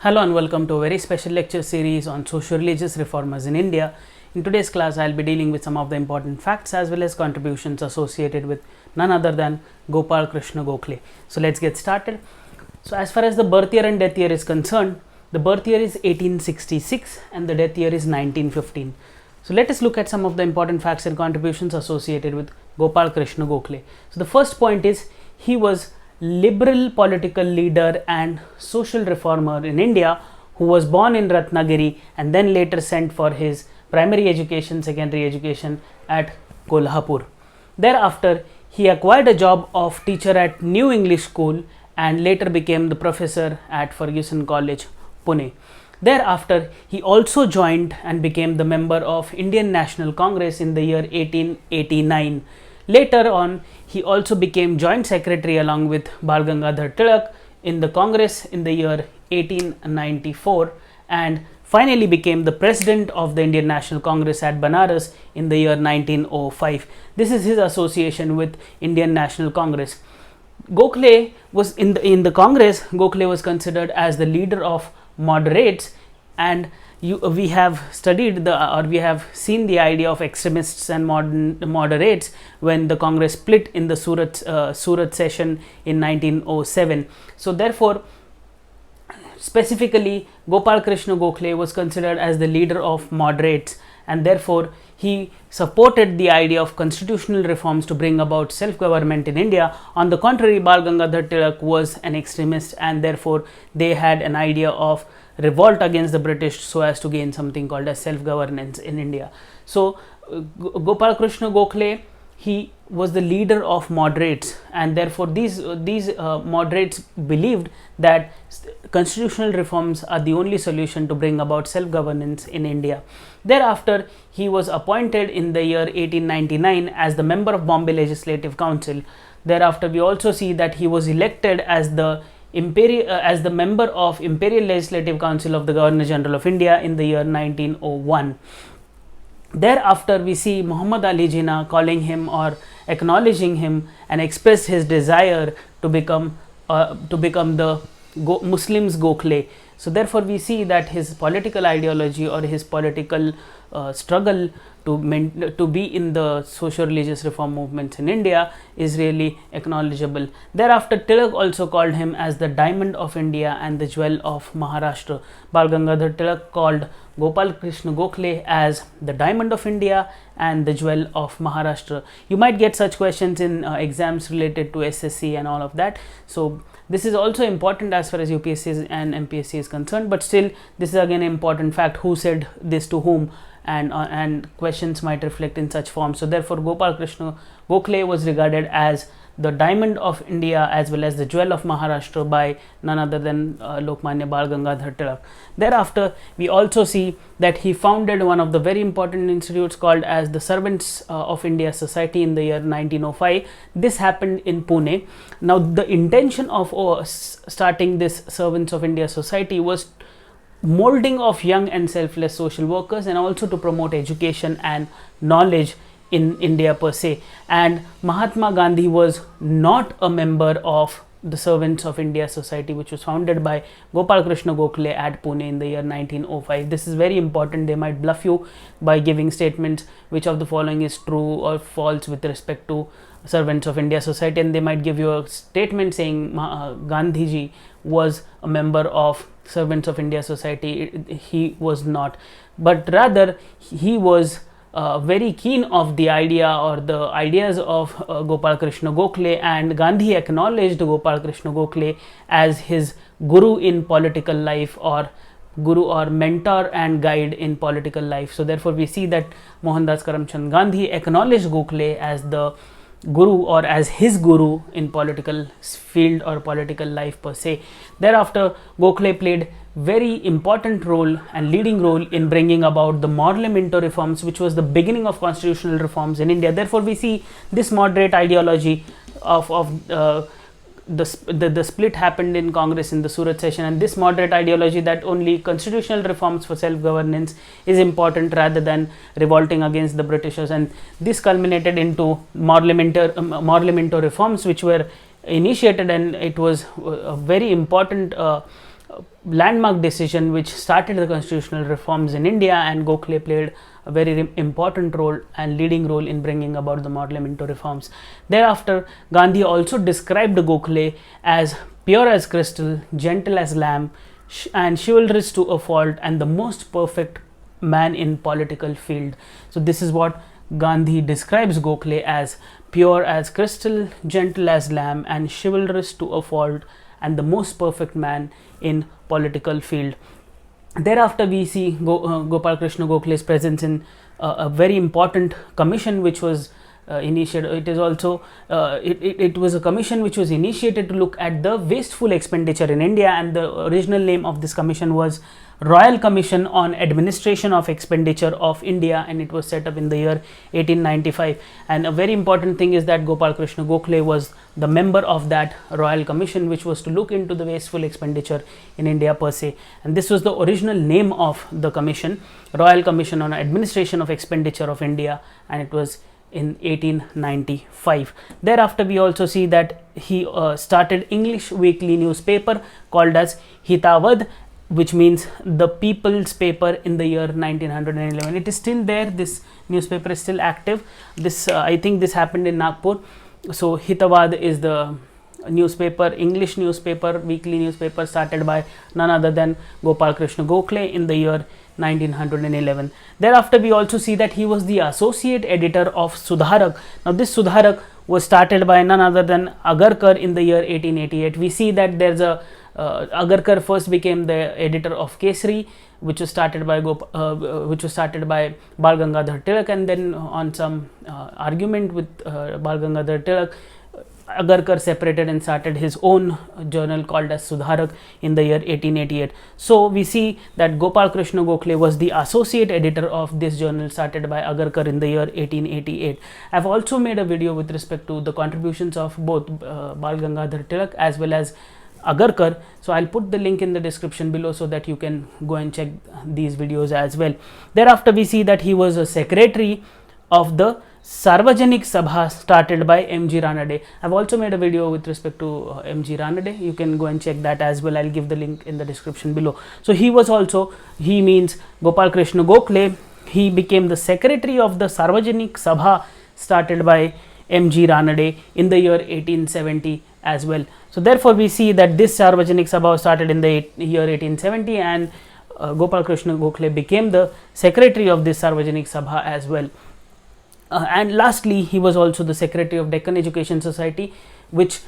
Hello and welcome to a very special lecture series on socio-religious reformers in India. In today's class, I'll be dealing with some of the important facts as well as contributions associated with none other than Gopal Krishna Gokhale. So let's get started. So as far as the birth year and death year is concerned, the birth year is 1866 and the death year is 1915. So let us look at some of the important facts and contributions associated with Gopal Krishna Gokhale. So the first point is he was liberal political leader and social reformer in India who was born in Ratnagiri and then later sent for his primary education, secondary education at Kolhapur. Thereafter, he acquired a job of teacher at New English School and later became the professor at Fergusson College, Pune. Thereafter, he also joined and became the member of Indian National Congress in the year 1889. Later on, he also became joint secretary along with Bal Gangadhar Tilak in the Congress in the year 1894 and finally became the president of the Indian National Congress at Banaras in the year 1905. This is his association with Indian National Congress. Gokhale was in the Congress. Gokhale was considered as the leader of moderates, and we have studied we have seen the idea of extremists and moderates when the Congress split in the Surat session in 1907. So therefore, specifically, Gopal Krishna Gokhale was considered as the leader of moderates, and therefore he supported the idea of constitutional reforms to bring about self-government in India. On the contrary, Bal Gangadhar Tilak was an extremist, and therefore they had an idea of revolt against the British so as to gain something called as self-governance in India. So Gopal Krishna Gokhale, he was the leader of moderates, and therefore these moderates believed that constitutional reforms are the only solution to bring about self-governance in India. Thereafter, he was appointed in the year 1899 as the member of Bombay Legislative Council. Thereafter, we also see that he was elected as the member of Imperial Legislative Council of the Governor General of India in the year 1901. Thereafter, we see Muhammad Ali Jinnah calling him or acknowledging him and express his desire to become the Muslims Gokhale. So therefore, we see that his political ideology or his political struggle to be in the socio-religious reform movements in India is really acknowledgeable. Thereafter, Tilak also called him as the diamond of India and the jewel of Maharashtra. Bal Gangadhar Tilak called Gopal Krishna Gokhale as the diamond of India and the jewel of Maharashtra. You might get such questions in exams related to SSC and all of that. So this is also important as far as UPSC and MPSC is concerned, but still this is again an important fact, who said this to whom, and questions might reflect in such form. So therefore, Gopal Krishna Gokhale was regarded as the diamond of India as well as the jewel of Maharashtra by none other than Lokmanya Bal Gangadhar Tilak. Thereafter, we also see that he founded one of the very important institutes called as the Servants of India Society in the year 1905. This happened in Pune. Now, the intention of starting this Servants of India Society was molding of young and selfless social workers and also to promote education and knowledge in India per se. And Mahatma Gandhi was not a member of the Servants of India Society, which was founded by Gopal Krishna Gokhale at Pune in the year 1905. This is very important. They might bluff you by giving statements which of the following is true or false with respect to Servants of India Society, and they might give you a statement saying Gandhiji was a member of Servants of India Society. He was not, but rather he was very keen of the idea or the ideas of Gopal Krishna Gokhale, and Gandhi acknowledged Gopal Krishna Gokhale as his guru in political life, or guru or mentor and guide in political life. So therefore, we see that Mohandas Karamchand Gandhi acknowledged Gokhale as the guru or as his guru in political field or political life per se. Thereafter, Gokhale played very important role and leading role in bringing about the Morley Minto reforms, which was the beginning of constitutional reforms in India. Therefore, we see this moderate ideology of the split happened in Congress in the Surat session, and this moderate ideology that only constitutional reforms for self-governance is important rather than revolting against the Britishers, and this culminated into Morley Minto reforms, which were initiated, and it was a very important landmark decision which started the constitutional reforms in India, and Gokhale played a very important role and leading role in bringing about the parliamentary reforms. Thereafter, Gandhi also described Gokhale as pure as crystal, gentle as lamb, and chivalrous to a fault, and the most perfect man in political field. So this is what Gandhi describes Gokhale as: pure as crystal, gentle as lamb, and chivalrous to a fault, and the most perfect man in political field. Thereafter, we see Gopal Krishna Gokhale's presence in a very important commission which was initiated. It is also it was a commission which was initiated to look at the wasteful expenditure in India, and the original name of this commission was Royal Commission on Administration of Expenditure of India, and it was set up in the year 1895. And a very important thing is that Gopal Krishna Gokhale was the member of that Royal Commission, which was to look into the wasteful expenditure in India per se. And this was the original name of the commission, Royal Commission on Administration of Expenditure of India, and it was in 1895. Thereafter, we also see that he started English weekly newspaper called as Hitavad, which means the people's paper, in the year 1911. It is still there. This newspaper is still active. This I think this happened in Nagpur. So Hitavad is the newspaper, English newspaper, weekly newspaper, started by none other than Gopal Krishna Gokhale in the year 1911. Thereafter, we also see that he was the associate editor of Sudharak. Now this Sudharak was started by none other than Agarkar in the year 1888. We see that there's a Agarkar first became the editor of Kesari, which was started by Bal Gangadhar Tilak, and then on some argument with Bal Gangadhar Tilak, Agarkar separated and started his own journal called as Sudharak in the year 1888. So we see that Gopal Krishna Gokhale was the associate editor of this journal started by Agarkar in the year 1888. I have also made a video with respect to the contributions of both Bal Gangadhar Tilak as well as Agarkar, so I'll put the link in the description below so that you can go and check these videos as well. Thereafter, we see that he was a secretary of the Sarvajanik Sabha started by M.G. Ranade. I've also made a video with respect to M.G. Ranade. You can go and check that as well. I'll give the link in the description below. So he means Gopal Krishna Gokhale. He became the secretary of the Sarvajanik Sabha started by M.G. Ranade in the year 1870 as well. So therefore, we see that this Sarvajanik Sabha started in the year 1870, and Gopal Krishna Gokhale became the secretary of this Sarvajanik Sabha as well. And lastly, he was also the secretary of Deccan Education Society, which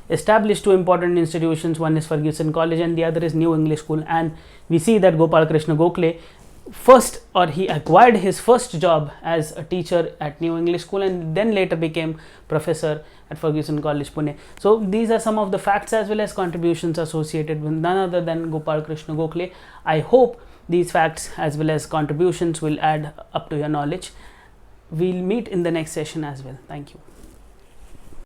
established two important institutions. One is Fergusson College and the other is New English School. And we see that Gopal Krishna Gokhale he acquired his first job as a teacher at New English School, and then later became professor at Fergusson College, Pune. So these are some of the facts as well as contributions associated with none other than Gopal Krishna Gokhale. I hope these facts as well as contributions will add up to your knowledge. We'll meet in the next session as well. Thank you.